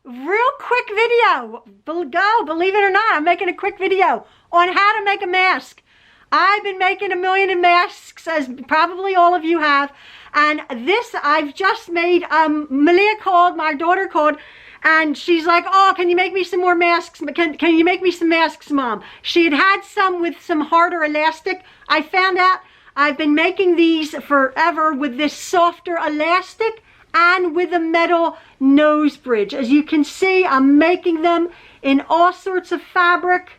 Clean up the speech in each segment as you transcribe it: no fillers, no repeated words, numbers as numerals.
real quick video. Believe it or not, I'm making a quick video on how to make a mask. I've been making a million masks, as probably all of you have. And this I've just made, Malia called, my daughter called, and she's like, oh, can you make me some more masks? Can you make me some masks, Mom? She had some with some harder elastic. I found out I've been making these forever with this softer elastic and with a metal nose bridge. As you can see, I'm making them in all sorts of fabric,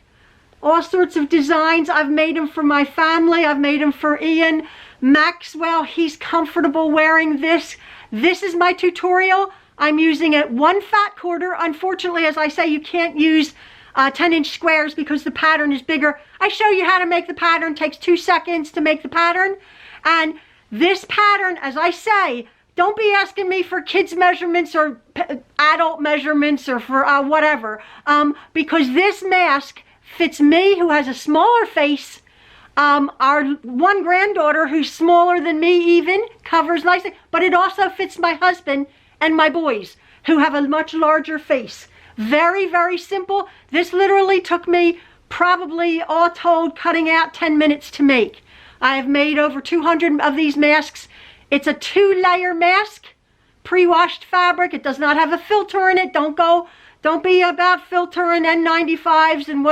all sorts of designs. I've made them for my family. I've made them for Ian Maxwell. He's comfortable wearing this. This is my tutorial. I'm using it 1 fat quarter. Unfortunately, as I say, you can't use 10-inch squares because the pattern is bigger. I show you how to make the pattern. It takes 2 seconds to make the pattern. And this pattern, as I say, don't be asking me for kids measurements or adult measurements or for whatever, because this mask fits me, who has a smaller face. Our one granddaughter, who's smaller than me even, covers nicely, but it also fits my husband and my boys, who have a much larger face. Very, very simple. This literally took me probably, all told, cutting out 10 minutes to make. I have made over 200 of these masks. It's a 2-layer mask, pre-washed fabric. It does not have a filter in it. Don't be about filter and N95s and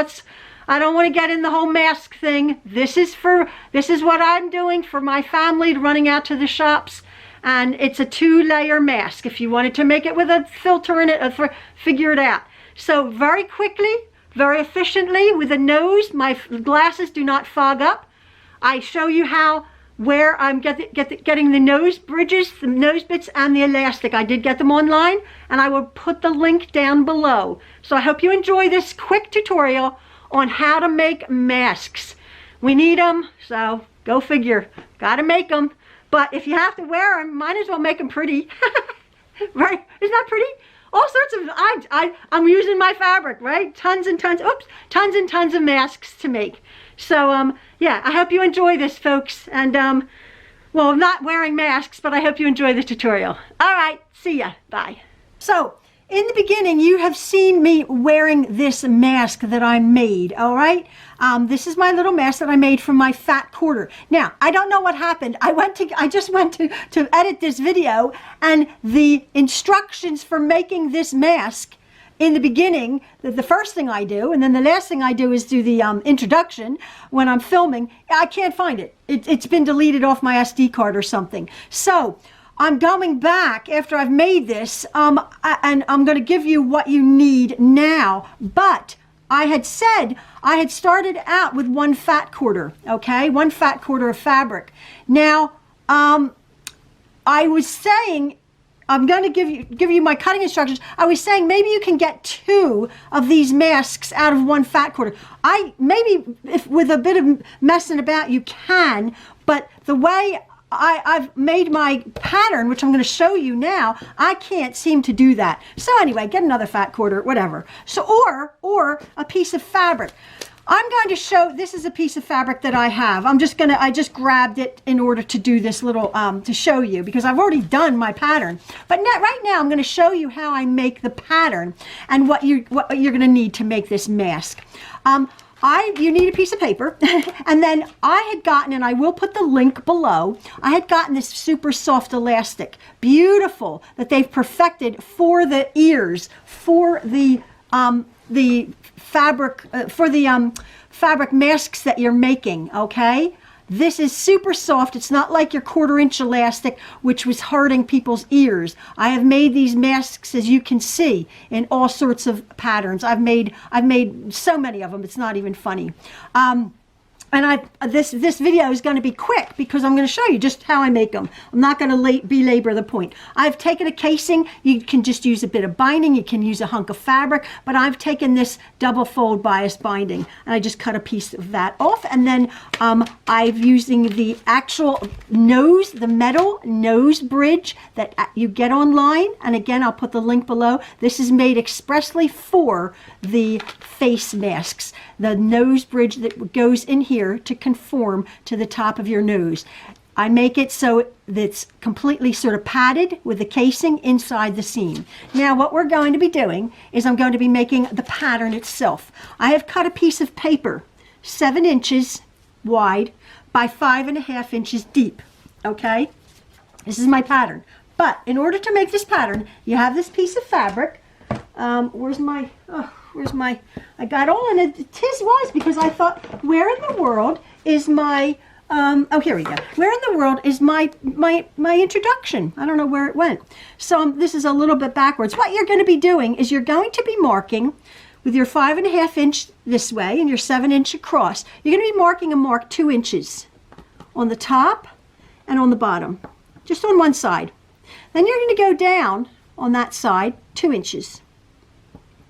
I don't want to get in the whole mask thing. This is what I'm doing for my family, running out to the shops. And it's a 2-layer mask. If you wanted to make it with a filter in it, figure it out. So very quickly, very efficiently, with a nose, my glasses do not fog up. I show you where I'm getting the nose bridges, the nose bits, and the elastic. I did get them online, and I will put the link down below. So I hope you enjoy this quick tutorial on how to make masks. We need them, so go figure. Gotta make them. But if you have to wear them, might as well make them pretty. Right? Isn't that pretty? All sorts of, I'm using my fabric, right? Tons and tons of masks to make. So, yeah, I hope you enjoy this, folks. And, well, not wearing masks, but I hope you enjoy the tutorial. All right, see ya. Bye. So, in the beginning, you have seen me wearing this mask that I made, all right? This is my little mask that I made from my fat quarter. Now, I don't know what happened. I just went to edit this video, and the instructions for making this mask in the beginning, the first thing I do, and then the last thing I do is do the introduction when I'm filming. I can't find it. It's been deleted off my SD card or something. So I'm going back after I've made this, and I'm going to give you what you need now. But I had said I had started out with 1 fat quarter, okay? 1 fat quarter of fabric. Now, I was saying, I'm going to give you my cutting instructions. I was saying maybe you can get 2 of these masks out of 1 fat quarter. Maybe if with a bit of messing about you can, but the way I've made my pattern, which I'm going to show you now, I can't seem to do that. So anyway, get another fat quarter, whatever. So, or a piece of fabric. I'm going to show, this is a piece of fabric that I have. I just grabbed it in order to do this little, to show you, because I've already done my pattern. But right now I'm going to show you how I make the pattern and what you're going to need to make this mask. You need a piece of paper, and then I had gotten, and I will put the link below, I had gotten this super soft elastic, beautiful, that they've perfected for the ears, for the fabric, fabric masks that you're making, okay? This is super soft. It's not like your 1/4-inch elastic, which was hurting people's ears. I have made these masks, as you can see, in all sorts of patterns. I've made so many of them. It's not even funny. And this video is going to be quick because I'm going to show you just how I make them. I'm not going to belabor the point. I've taken a casing. You can just use a bit of binding. You can use a hunk of fabric, but I've taken this double fold bias binding, and I just cut a piece of that off. And then I'm using the actual nose, the metal nose bridge that you get online. And again, I'll put the link below. This is made expressly for the face masks. The nose bridge that goes in here to conform to the top of your nose. I make it so that it's completely sort of padded with the casing inside the seam. Now what we're going to be doing is I'm going to be making the pattern itself. I have cut a piece of paper 7 inches wide by 5.5 inches deep. Okay, this is my pattern. But in order to make this pattern, you have this piece of fabric. Where's my, I got all in it. Tis was because I thought, where in the world is my, oh, here we go. Where in the world is my introduction? I don't know where it went. So this is a little bit backwards. What you're going to be doing is you're going to be marking with your 5.5 inch this way and your 7 inch across. You're going to be marking a mark 2 inches on the top and on the bottom, just on one side. Then you're going to go down on that side 2 inches.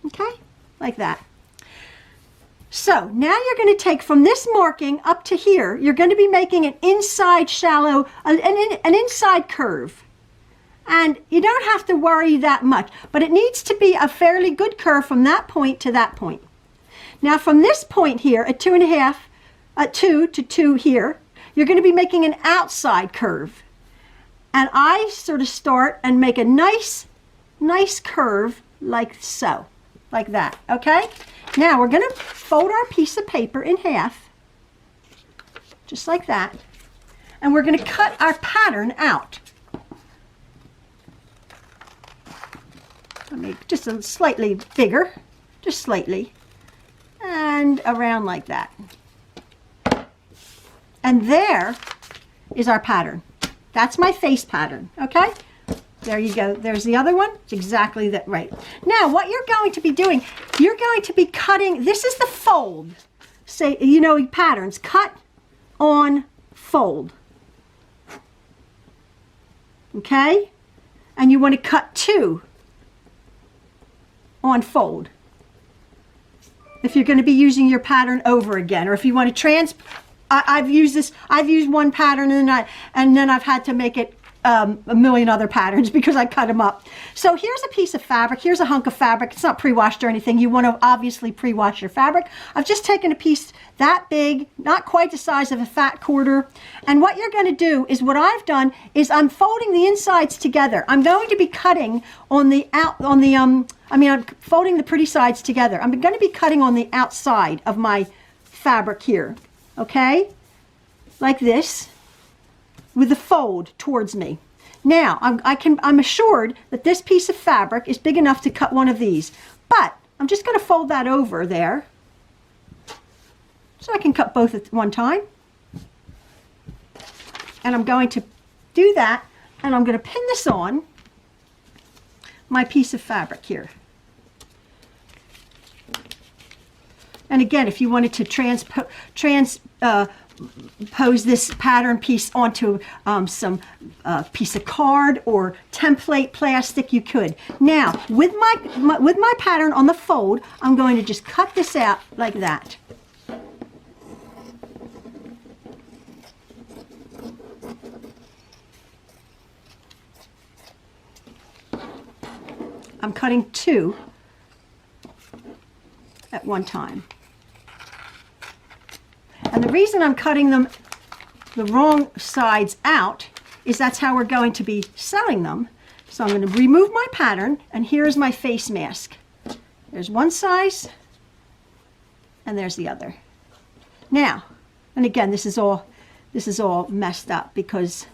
Okay, like that. So now you're going to take from this marking up to here, you're going to be making an inside shallow, an inside curve. And you don't have to worry that much, but it needs to be a fairly good curve from that point to that point. Now from this point here at 2.5, 2 to 2 here, you're going to be making an outside curve. And I sort of start and make a nice curve like so, like that, okay? Now we're going to fold our piece of paper in half, just like that, and we're going to cut our pattern out. Let me just a slightly bigger, just slightly, and around like that. And there is our pattern. That's my face pattern, okay? There you go. There's the other one. It's exactly that right. Now, what you're going to be doing, you're going to be cutting, this is the fold. Say, you know, patterns, cut on fold. Okay? And you want to cut 2 on fold. If you're going to be using your pattern over again, or if you want to I've used one pattern and then I've had to make it a million other patterns because I cut them up. So here's a piece of fabric. Here's a hunk of fabric. It's not pre-washed or anything. You want to obviously pre-wash your fabric. I've just taken a piece that big, not quite the size of a fat quarter. And what you're going to do is what I've done is I'm folding the insides together. I'm going to be cutting on the I'm folding the pretty sides together. I'm going to be cutting on the outside of my fabric here. Okay, like this, with the fold towards me. Now, I'm assured that this piece of fabric is big enough to cut one of these, but I'm just going to fold that over there, so I can cut both at one time. And I'm going to do that, and I'm going to pin this on my piece of fabric here. And again, if you wanted to transpose this pattern piece onto some piece of card or template plastic, you could. Now, with my pattern on the fold, I'm going to just cut this out like that. I'm cutting 2 at one time. And the reason I'm cutting them the wrong sides out is that's how we're going to be sewing them. So I'm going to remove my pattern, and here's my face mask. There's one size, and there's the other. Now, and again, this is all messed up because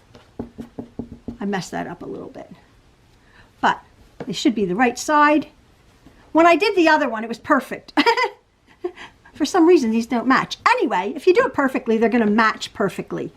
I messed that up a little bit. But they should be the right side. When I did the other one, it was perfect. For some reason, these don't match. Anyway, if you do it perfectly, they're going to match perfectly.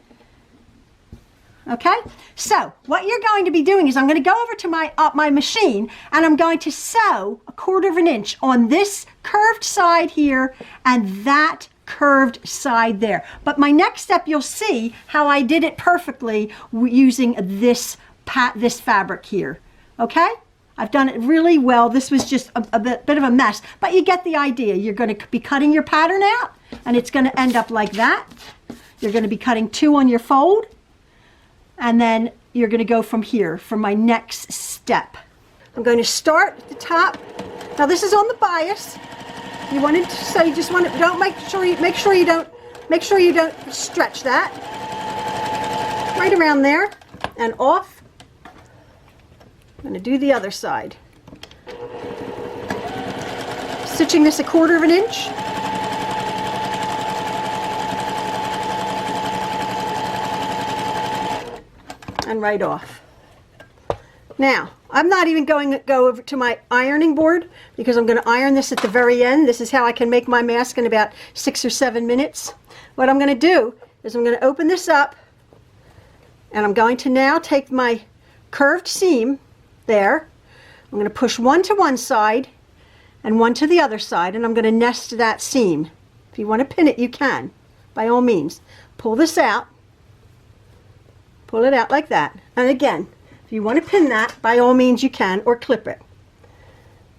Okay? So, what you're going to be doing is I'm going to go over to my machine, and I'm going to sew 1/4 inch on this curved side here and that curved side there. But my next step, you'll see how I did it perfectly using this fabric here. Okay? I've done it really well. This was just a bit of a mess, but you get the idea. You're going to be cutting your pattern out, and it's going to end up like that. You're going to be cutting 2 on your fold, and then you're going to go from here for my next step. I'm going to start at the top. Now this is on the bias. You want it, so you just want to make sure you don't stretch that. right around there and off. I'm going to do the other side. Stitching this 1/4 of an inch. And right off. Now, I'm not even going to go over to my ironing board because I'm going to iron this at the very end. This is how I can make my mask in about 6 or 7 minutes. What I'm going to do is I'm going to open this up, and I'm going to now take my curved seam there. I'm going to push one to one side and one to the other side, and I'm going to nest that seam. If you want to pin it, you can, by all means. Pull this out. Pull it out like that. And again, if you want to pin that, by all means you can, or clip it.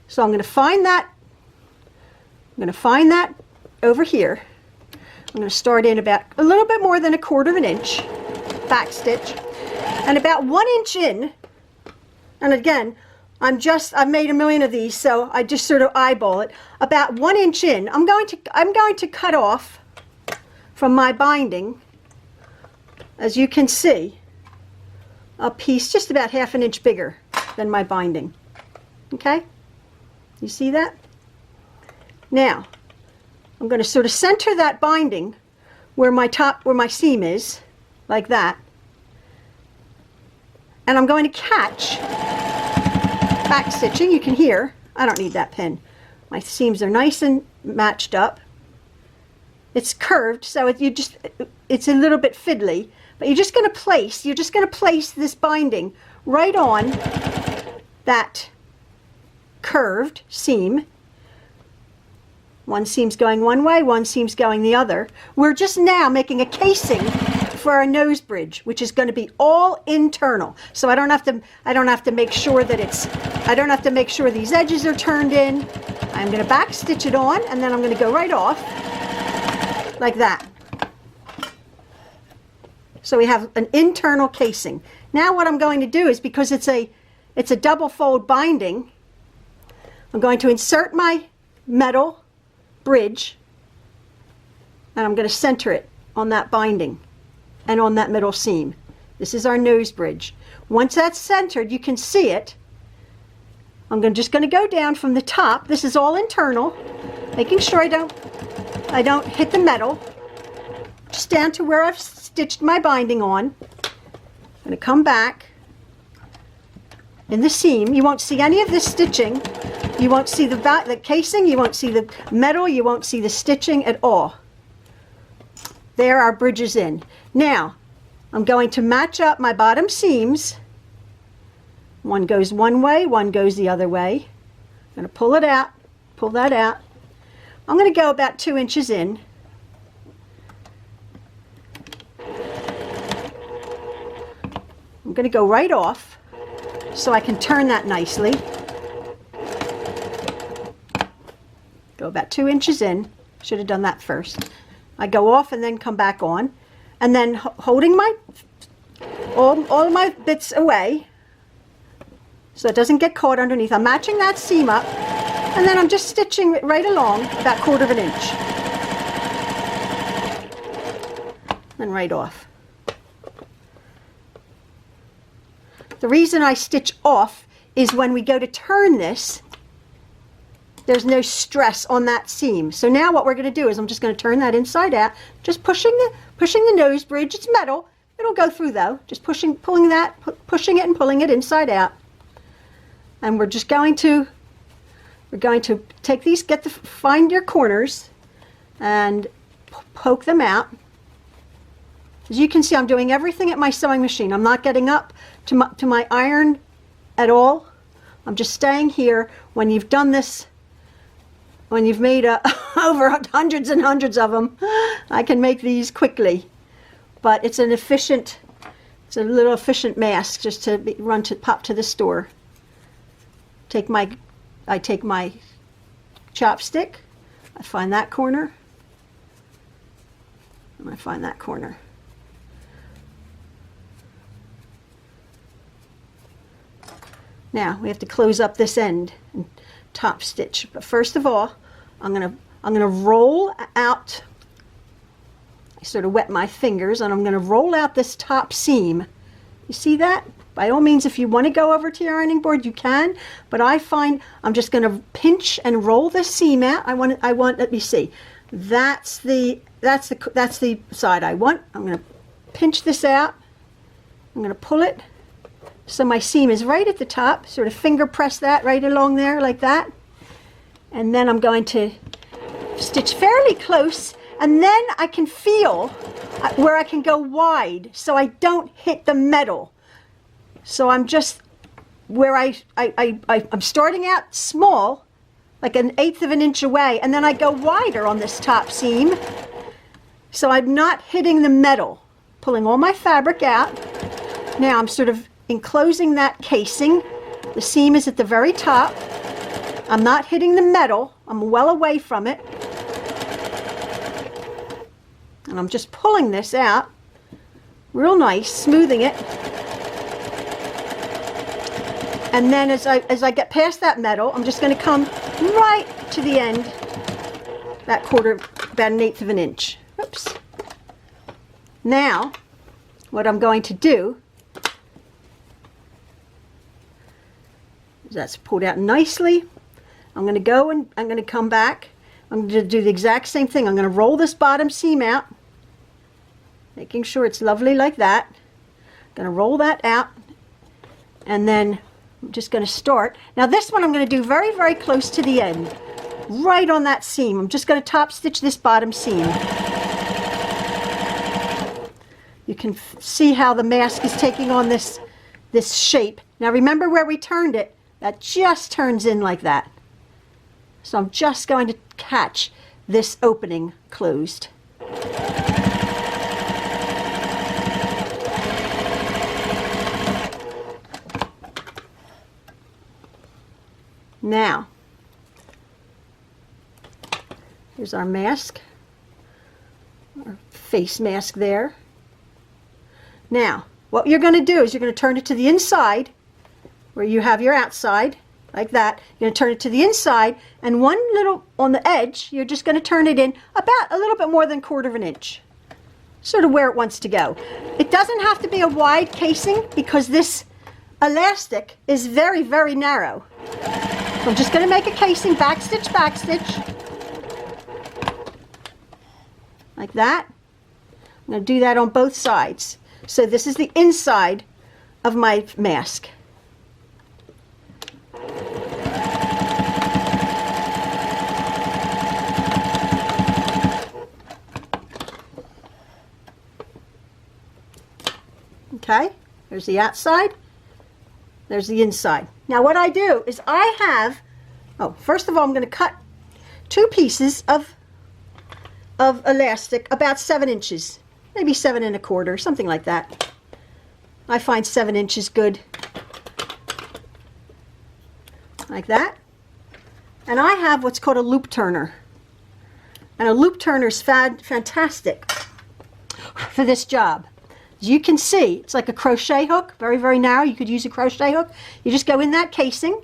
So I'm going to find that. I'm going to find that over here. I'm going to start in about a little bit more than 1/4 of an inch back stitch, and about 1 inch in. And again, I've made a million of these, so I just sort of eyeball it. About 1 inch in, I'm going to cut off from my binding, as you can see, a piece just about 1/2 inch bigger than my binding. Okay? You see that? Now, I'm going to sort of center that binding where my seam is, like that. And I'm going to catch back stitching. You can hear, I don't need that pin. My seams are nice and matched up. It's curved, so it's a little bit fiddly, but you're just going to place this binding right on that curved seam. One seam's going one way, one seam's going the other. We're just now making a casing for our nose bridge, which is going to be all internal. So I don't have to make sure these edges are turned in. I'm going to back stitch it on, and then I'm going to go right off like that. So we have an internal casing. Now what I'm going to do is, because it's a double fold binding, I'm going to insert my metal bridge, and I'm going to center it on that binding and on that middle seam. This is our nose bridge. Once that's centered, you can see it. I'm just going to go down from the top. This is all internal, making sure I don't hit the metal. Just down to where I've stitched my binding on. I'm going to come back in the seam. You won't see any of this stitching. You won't see the casing, you won't see the metal, you won't see the stitching at all. There, our bridge is in. Now, I'm going to match up my bottom seams. One goes one way, one goes the other way. I'm going to pull it out, pull that out. I'm going to go about 2 inches in. I'm going to go right off so I can turn that nicely. Go about 2 inches in. Should have done that first. I go off and then come back on, and then holding all my bits away so it doesn't get caught underneath. I'm matching that seam up, and then I'm just stitching it right along about 1/4 of an inch. Then right off. The reason I stitch off is when we go to turn this, there's no stress on that seam. So now what we're going to do is I'm just going to turn that inside out, just pushing the nose bridge. It's metal. It'll go through though. Just pushing it and pulling it inside out. And we're going to take these, find your corners and poke them out. As you can see, I'm doing everything at my sewing machine. I'm not getting up to my iron at all. I'm just staying here. When you've done this, when you've made over hundreds and hundreds of them, I can make these quickly. But it's a little efficient mask just to pop to the store. I take my chopstick, I find that corner, and I find that corner. Now we have to close up this end and top stitch. But first of all, I'm gonna roll out I sort of wet my fingers, and I'm going to roll out this top seam. You see that? By all means, if you want to go over to your ironing board, you can, but I find I'm just going to pinch and roll this seam out. I want, let me see. That's the side I want. I'm going to pinch this out. I'm going to pull it so my seam is right at the top. Sort of finger press that right along there like that. And then I'm going to stitch fairly close, and then I can feel where I can go wide so I don't hit the metal. So I'm just where I'm starting out small, like 1/8 of an inch away, and then I go wider on this top seam so I'm not hitting the metal. Pulling all my fabric out. Now I'm sort of enclosing that casing. The seam is at the very top. I'm not hitting the metal. I'm well away from it. And I'm just pulling this out real nice, smoothing it. And then as I get past that metal, I'm just going to come right to the end, that quarter, about 1/8 of an inch. Oops. Now, what I'm going to do is that's pulled out nicely. I'm going to go and I'm going to come back. I'm going to do the exact same thing. I'm going to roll this bottom seam out, making sure it's lovely like that. I'm going to roll that out, and then I'm just going to start. Now this one I'm going to do very, very close to the end, right on that seam. I'm just going to top stitch this bottom seam. You can see how the mask is taking on this shape. Now remember where we turned it? That just turns in like that. So I'm just going to catch this opening closed. Now, here's our mask, our face mask there. Now, what you're going to do is you're going to turn it to the inside, where you have your outside, like that. You're going to turn it to the inside, and one little on the edge, you're just going to turn it in about a little bit more than 1/4 of an inch, sort of where it wants to go. It doesn't have to be a wide casing because this elastic is very, very narrow. So I'm just going to make a casing, back stitch, like that. I'm going to do that on both sides. So this is the inside of my mask. Okay, there's the outside, there's the inside. Now what I do is I have, first of all I'm going to cut 2 pieces of elastic about 7 inches, maybe 7 1/4, something like that. I find 7 inches good, like that. And I have what's called a loop turner, and a loop turner is fantastic for this job. As you can see, it's like a crochet hook, very, very narrow. You could use a crochet hook. You just go in that casing.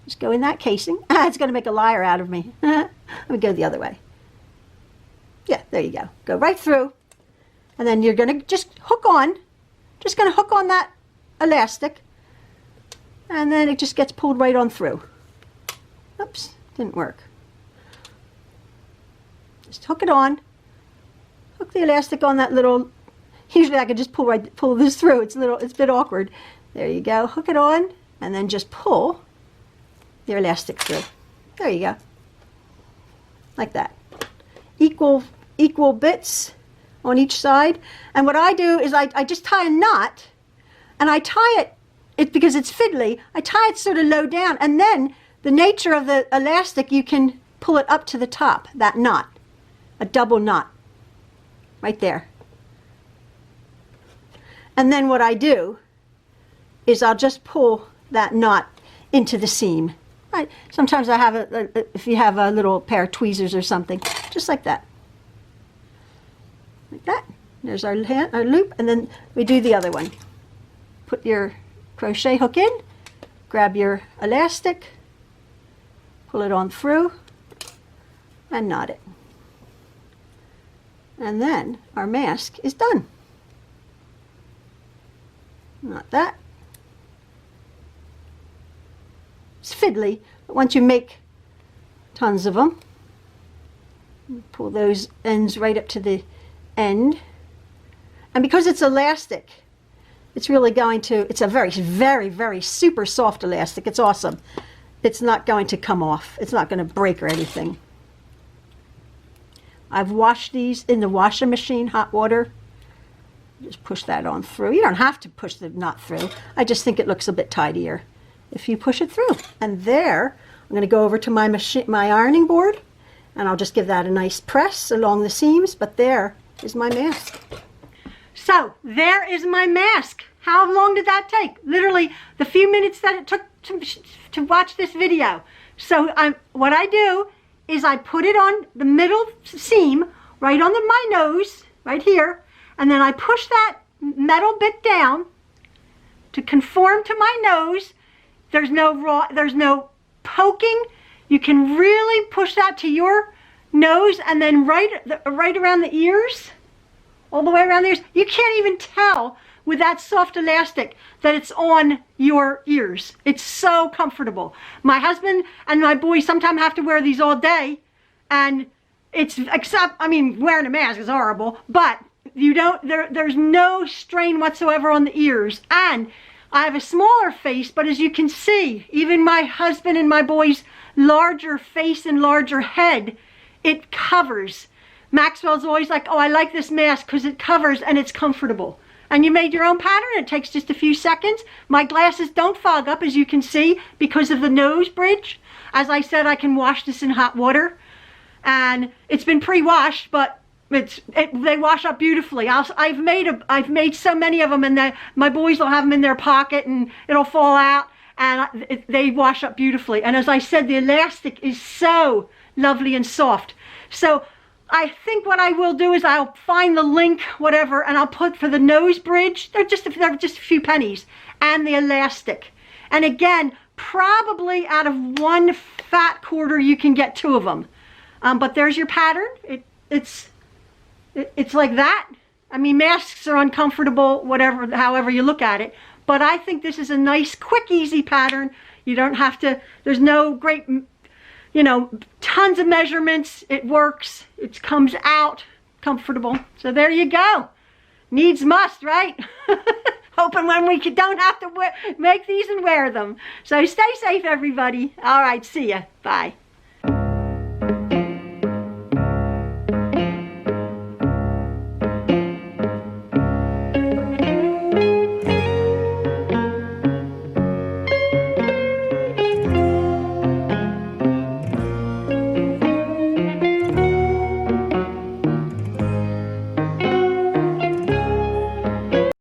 Just go in that casing. It's going to make a liar out of me. Let me go the other way. Yeah, there you go. Go right through. And then you're going to just hook on. Just going to hook on that elastic. And then it just gets pulled right on through. Oops, didn't work. Just hook it on. Hook the elastic on that little, usually I could just pull this through. It's a bit awkward. There you go. Hook it on and then just pull the elastic through. There you go. Like that. Equal bits on each side. And what I do is I just tie a knot, and I tie it because it's fiddly. I tie it sort of low down, and then the nature of the elastic, you can pull it up to the top, that knot, a double knot. Right there. And then what I do is I'll just pull that knot into the seam. Right. Sometimes I have if you have a little pair of tweezers or something, just like that. Like that. There's our loop, and then we do the other one. Put your crochet hook in, grab your elastic, pull it on through, and knot it. And then our mask is done. Not that. It's fiddly, but once you make tons of them, pull those ends right up to the end. And because it's elastic, it's really going to, it's a very, very, very super soft elastic. It's awesome. It's not going to come off. It's not going to break or anything. I've washed these in the washing machine, hot water. Just push that on through. You don't have to push the knot through. I just think it looks a bit tidier if you push it through. And there, I'm going to go over to my machine, my ironing board, and I'll just give that a nice press along the seams. But there is my mask. So there is my mask. How long did that take? Literally the few minutes that it took to watch this video. So what I do is I put it on the middle seam, right on my nose, right here, and then I push that metal bit down to conform to my nose. There's no poking. You can really push that to your nose, and then right around the ears, all the way around the ears. You can't even tell with that soft elastic that it's on your ears. It's so comfortable. My husband and my boys sometimes have to wear these all day, and I mean, wearing a mask is horrible, but there's no strain whatsoever on the ears. And I have a smaller face, but as you can see, even my husband and my boys' larger face and larger head, it covers. Maxwell's always like, oh, I like this mask because it covers and it's comfortable. And you made your own pattern. It takes just a few seconds. My glasses don't fog up, as you can see, because of the nose bridge. As I said, I can wash this in hot water. And it's been pre-washed, but they wash up beautifully. I've made so many of them, and my boys will have them in their pocket, and it'll fall out, and they wash up beautifully. And as I said, the elastic is so lovely and soft. So I think what I will do is I'll find the link, whatever, and I'll put for the nose bridge. They're just a few pennies, and the elastic. And again, probably out of one fat quarter, you can get 2 of them. But there's your pattern. It's like that. I mean, masks are uncomfortable, however you look at it. But I think this is a nice, quick, easy pattern. You don't have to, there's no great, tons of measurements. It works. It comes out comfortable. So there you go. Needs must, right? Hoping when we don't have to make these and wear them. So stay safe, everybody. All right, see ya. Bye.